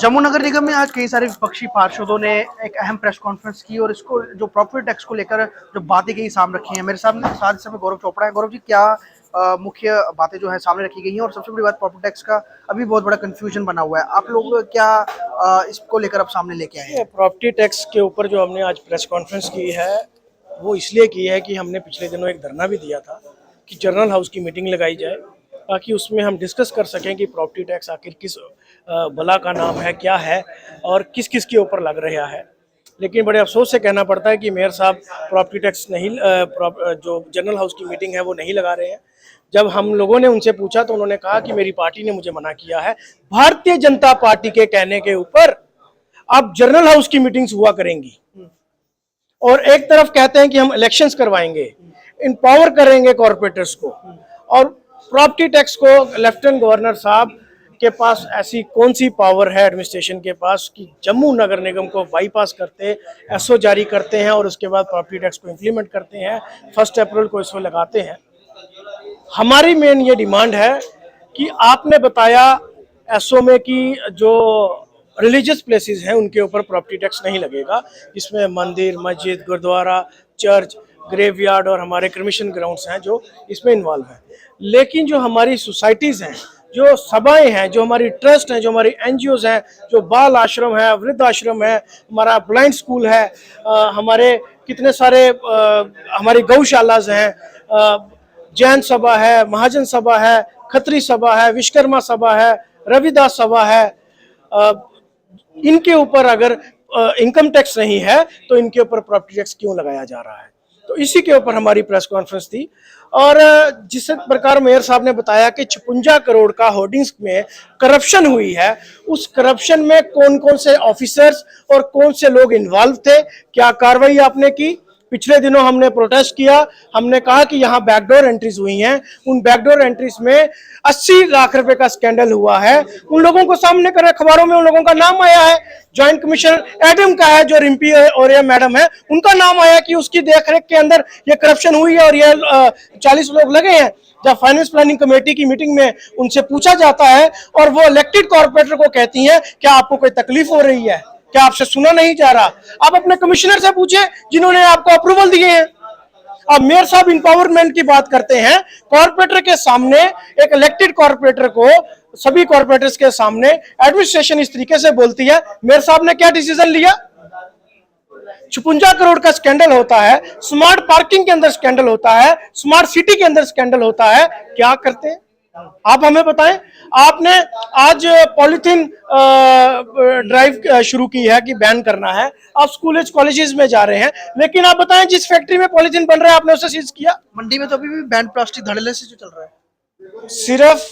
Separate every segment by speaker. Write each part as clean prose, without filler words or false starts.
Speaker 1: जम्मू नगर निगम में आज कई सारे विपक्षी पार्षदों ने एक अहम प्रेस कॉन्फ्रेंस की और इसको जो प्रॉपर्टी टैक्स को लेकर जो बातें कही सामने रखी हैं। मेरे सामने साथ इस समय गौरव चोपड़ा है। गौरव जी, क्या मुख्य बातें जो है सामने रखी गई हैं? और सबसे बड़ी बात, प्रॉपर्टी टैक्स का अभी बहुत बड़ा कंफ्यूजन बना हुआ है, आप लोग क्या इसको लेकर अब सामने लेके आए हैं?
Speaker 2: प्रॉपर्टी टैक्स के ऊपर जो हमने आज प्रेस कॉन्फ्रेंस की है वो इसलिए की है कि हमने पिछले दिनों एक धरना भी दिया था कि जनरल हाउस की मीटिंग लगाई जाए ताकि उसमें हम डिस्कस कर सकें कि प्रॉपर्टी टैक्स आखिर किस बला का नाम है, क्या है और किस किस के ऊपर लग रहा है। लेकिन बड़े अफसोस से कहना पड़ता है कि मेयर साहब प्रॉपर्टी टैक्स नहीं जो जनरल हाउस की मीटिंग है वो नहीं लगा रहे हैं। जब हम लोगों ने उनसे पूछा तो उन्होंने कहा कि मेरी पार्टी ने मुझे मना किया है। भारतीय जनता पार्टी के कहने के ऊपर अब जनरल हाउस की मीटिंग्स हुआ करेंगी और एक तरफ कहते हैं कि हम इलेक्शंस करवाएंगे, इम्पावर करेंगे कॉर्पोरेटर्स को, और प्रॉपर्टी टैक्स को लेफ्टिनेंट गवर्नर साहब के पास ऐसी कौन सी पावर है एडमिनिस्ट्रेशन के पास कि जम्मू नगर निगम को बाईपास करते एसओ जारी करते हैं और उसके बाद प्रॉपर्टी टैक्स को इम्प्लीमेंट करते हैं, 1 अप्रैल को इसको लगाते हैं। हमारी मेन ये डिमांड है कि आपने बताया एसओ में कि जो रिलीजियस प्लेसेस हैं उनके ऊपर प्रॉपर्टी टैक्स नहीं लगेगा, इसमें मंदिर, मस्जिद, गुरुद्वारा, चर्च, ग्रेवयार्ड और हमारे क्रिमिशन ग्राउंड्स हैं जो इसमें इन्वॉल्व हैं। लेकिन जो हमारी सोसाइटीज़ हैं, जो सभाएं हैं, जो हमारी ट्रस्ट हैं, जो हमारी एनजीओज हैं, जो बाल आश्रम है, वृद्ध आश्रम है, हमारा ब्लाइंड स्कूल है, हमारे कितने सारे हमारी गौशालाज हैं, जैन सभा है, महाजन सभा है, खत्री सभा है, विश्वकर्मा सभा है, रविदास सभा है, इनके ऊपर अगर इनकम टैक्स नहीं है तो इनके ऊपर प्रॉपर्टी टैक्स क्यों लगाया जा रहा है? तो इसी के ऊपर हमारी प्रेस कॉन्फ्रेंस थी। और जिस प्रकार मेयर साहब ने बताया कि 56 करोड़ का होर्डिंग्स में करप्शन हुई है, उस करप्शन में कौन कौन से ऑफिसर्स और कौन से लोग इन्वॉल्व थे, क्या कार्रवाई आपने की? पिछले दिनों हमने प्रोटेस्ट किया, हमने कहा कि यहाँ बैकडोर एंट्रीज हुई हैं, उन बैकडोर एंट्रीज में 80 लाख रुपए का स्कैंडल हुआ है, उन लोगों को सामने कर अखबारों में उन लोगों का नाम आया है। ज्वाइंट कमिश्नर एडम का है, जो रिम्पी और ये मैडम है, उनका नाम आया कि उसकी देखरेख के अंदर ये करप्शन हुई है और ये 40 लोग लगे हैं। जब फाइनेंस प्लानिंग कमेटी की मीटिंग में उनसे पूछा जाता है और वो इलेक्टेड कॉर्पोरेटर को कहती हैं क्या आपको कोई तकलीफ हो रही है, क्या आपसे सुना नहीं जा रहा? आप अपने कमिश्नर से पूछे जिन्होंने आपको अप्रूवल दिए हैं। अब मेयर साहब इंपावरमेंट की बात करते हैं, कॉर्पोरेटर के सामने, एक इलेक्टेड कॉर्पोरेटर को सभी कॉर्पोरेटर्स के सामने एडमिनिस्ट्रेशन इस तरीके से बोलती है। मेयर साहब ने क्या डिसीजन लिया? 56 करोड़ का स्कैंडल होता है, स्मार्ट पार्किंग के अंदर स्कैंडल होता है, स्मार्ट सिटी के अंदर स्कैंडल होता है, क्या करते हैं आप हमें बताएं। आपने आज पॉलिथीन ड्राइव शुरू की है कि बैन करना है, आप स्कूल कॉलेजेस में जा रहे हैं, लेकिन आप बताएं जिस फैक्ट्री में पॉलिथीन बन रहा है आपने उसे सीज किया।
Speaker 1: मंडी में तो अभी भी बैन प्लास्टिक धड़ल्ले से जो चल रहा है।
Speaker 2: सिर्फ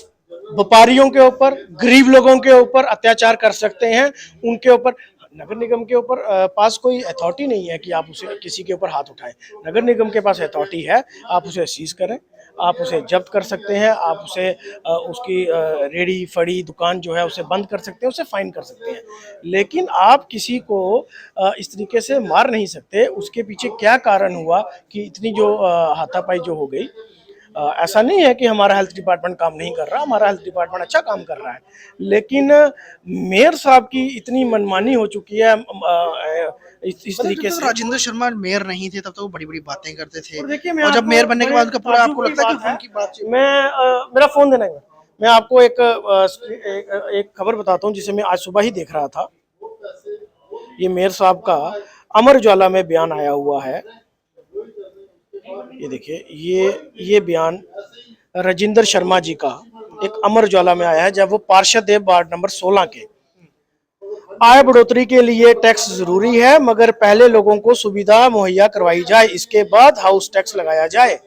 Speaker 2: व्यापारियों के ऊपर, गरीब लोगों के ऊपर अत्याचार कर सकते हैं, उनके ऊपर। नगर निगम के ऊपर पास कोई अथॉरिटी नहीं है कि आप उसे किसी के ऊपर हाथ उठाएं। नगर निगम के पास अथॉरिटी है, आप उसे सीज करें, आप उसे जब्त कर सकते हैं, आप उसे उसकी रेडी फड़ी दुकान जो है उसे बंद कर सकते हैं, उसे फाइन कर सकते हैं। लेकिन आप किसी को इस तरीके से मार नहीं सकते। उसके पीछे क्या कारण हुआ कि इतनी जो हाथापाई जो हो गई? ऐसा नहीं है कि हमारा हेल्थ डिपार्टमेंट काम नहीं कर रहा, हमारा हेल्थ डिपार्टमेंट अच्छा काम कर रहा है, लेकिन मेयर साहब की इतनी मनमानी हो चुकी है इस तरीके से।
Speaker 1: राजेंद्र शर्मा मेयर नहीं थे तब तो वो बड़ी बड़ी बातें करते थे,
Speaker 2: और देखिए,
Speaker 1: और जब मेयर बनने के बाद उनका पूरा आपको लगता है कि उनकी बात
Speaker 2: मेरा फोन देना है। मैं आपको एक खबर बताता हूँ जिसे मैं आज सुबह ही देख रहा था। ये मेयर साहब का अमर उजाला में बयान आया हुआ है, ये देखिए, ये बयान राजेंद्र शर्मा जी का एक अमर उजाला में आया है जब वो पार्षद है वार्ड नंबर 16 के। आय बढ़ोतरी के लिए टैक्स जरूरी है, मगर पहले लोगों को सुविधा मुहैया करवाई जाए, इसके बाद हाउस टैक्स लगाया जाए।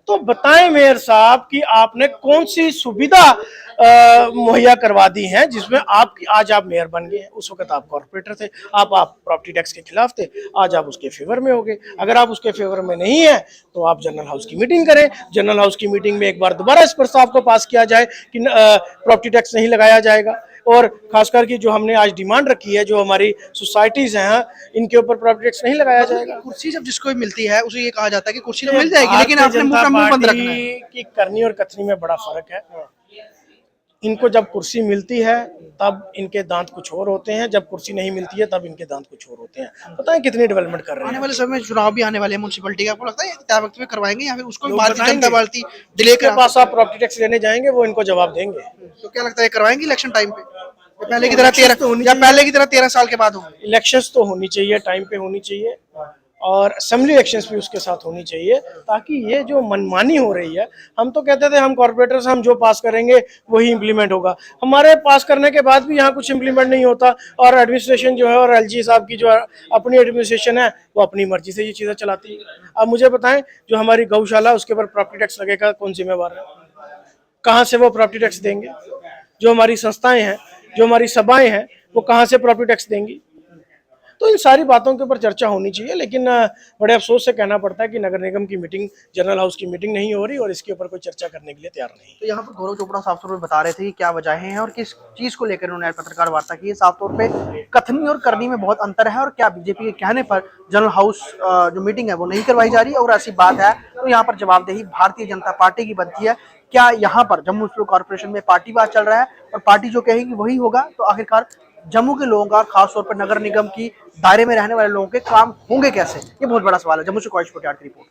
Speaker 2: तो बताएं मेयर साहब कि आपने कौन सी सुविधा मुहैया करवा दी है जिसमें आज आप मेयर बन गए हैं। उस वक्त आप कॉर्पोरेटर थे, आप प्रॉपर्टी टैक्स के खिलाफ थे, आज आप उसके फेवर में हो गए। अगर आप उसके फेवर में नहीं है तो आप जनरल हाउस की मीटिंग करें, जनरल हाउस की मीटिंग में एक बार दोबारा इस प्रस्ताव को पास किया जाए कि प्रॉपर्टी टैक्स नहीं लगाया जाएगा। और खासकर की जो हमने आज डिमांड रखी है, जो हमारी सोसाइटीज हैं, इनके ऊपर प्रॉपर्टी टैक्स नहीं लगाया जाएगा।
Speaker 1: कुर्सी जब जिसको मिलती है उसे ये कहा जाता है कि कुर्सी तो मिल जाएगी, लेकिन आपने मुंह का मुंह बंद रखना है।
Speaker 2: की करनी और कथनी में बड़ा फर्क है। इनको जब कुर्सी मिलती है तब इनके दांत कुछ और होते हैं, जब कुर्सी नहीं मिलती है तब इनके दांत कुछ और होते हैं। पता है कितनी डेवलपमेंट कर रहे
Speaker 1: आने
Speaker 2: हैं।
Speaker 1: वाले समय में चुनाव भी आने वाले हैं म्यूनसिपैलिटी का, आपको लगता है तय वक्त में करवाएंगे या फिर उसको भी
Speaker 2: लोग
Speaker 1: भारतीय
Speaker 2: बताएंगे।
Speaker 1: जनता पार्टी डिले
Speaker 2: जिसके
Speaker 1: करा?
Speaker 2: पास आप प्रॉपर्टी टैक्स लेने जाएंगे वो इनको जवाब देंगे।
Speaker 1: तो क्या लगता है करवाएंगे इलेक्शन टाइम पे, या पहले की तरह
Speaker 2: इलेक्शंस तो होनी
Speaker 1: 13 या
Speaker 2: चाहिए।
Speaker 1: पहले की तरह 13 साल के बाद होंगे?
Speaker 2: इलेक्शंस तो होनी चाहिए, टाइम पे होनी चाहिए, और असेंबली इलेक्शंस भी उसके साथ होनी चाहिए, ताकि ये जो मनमानी हो रही है, हम तो कहते थे हम कॉर्पोरेटर्स हम जो पास करेंगे वही इम्प्लीमेंट होगा, हमारे पास करने के बाद भी यहाँ कुछ इम्प्लीमेंट नहीं होता, और एडमिनिस्ट्रेशन जो है और एलजी साहब की जो अपनी एडमिनिस्ट्रेशन है वो अपनी मर्जी से ये चीज़ें चलाती है। अब मुझे बताएं, जो हमारी गौशाला उसके ऊपर प्रॉपर्टी टैक्स लगेगा, कौन जिम्मेवार है? कहाँ से वो प्रॉपर्टी टैक्स देंगे? जो हमारी संस्थाएं हैं, जो हमारी सभाएं हैं, वो कहाँ से प्रॉपर्टी टैक्स देंगी? तो इन सारी बातों के ऊपर चर्चा होनी चाहिए, लेकिन बड़े अफसोस से कहना पड़ता है कि नगर निगम की मीटिंग, जनरल हाउस की मीटिंग नहीं हो रही और इसके ऊपर कोई चर्चा करने के लिए तैयार नहीं।
Speaker 1: तो यहाँ पर गौरव चोपड़ा साफ तौर पे बता रहे थे कि क्या वजहें हैं और किस चीज को लेकर उन्होंने आज पत्रकार वार्ता की है। साफ तौर पे कथनी और करनी में बहुत अंतर है, और क्या बीजेपी के कहने पर जनरल हाउस जो मीटिंग है वो नहीं करवाई जा रही है, और ऐसी बात है तो यहाँ पर जवाबदेही भारतीय जनता पार्टी की बनती है। क्या यहाँ पर जम्मू मुन्सिपल कॉर्पोरेशन में पार्टीवाद चल रहा है और पार्टी जो कहेगी वही होगा, तो आखिरकार जम्मू के लोगों का, खासतौर पर नगर निगम की दायरे में रहने वाले लोगों के काम होंगे कैसे, ये बहुत बड़ा सवाल है। जम्मू से कौश कोटियार की रिपोर्ट।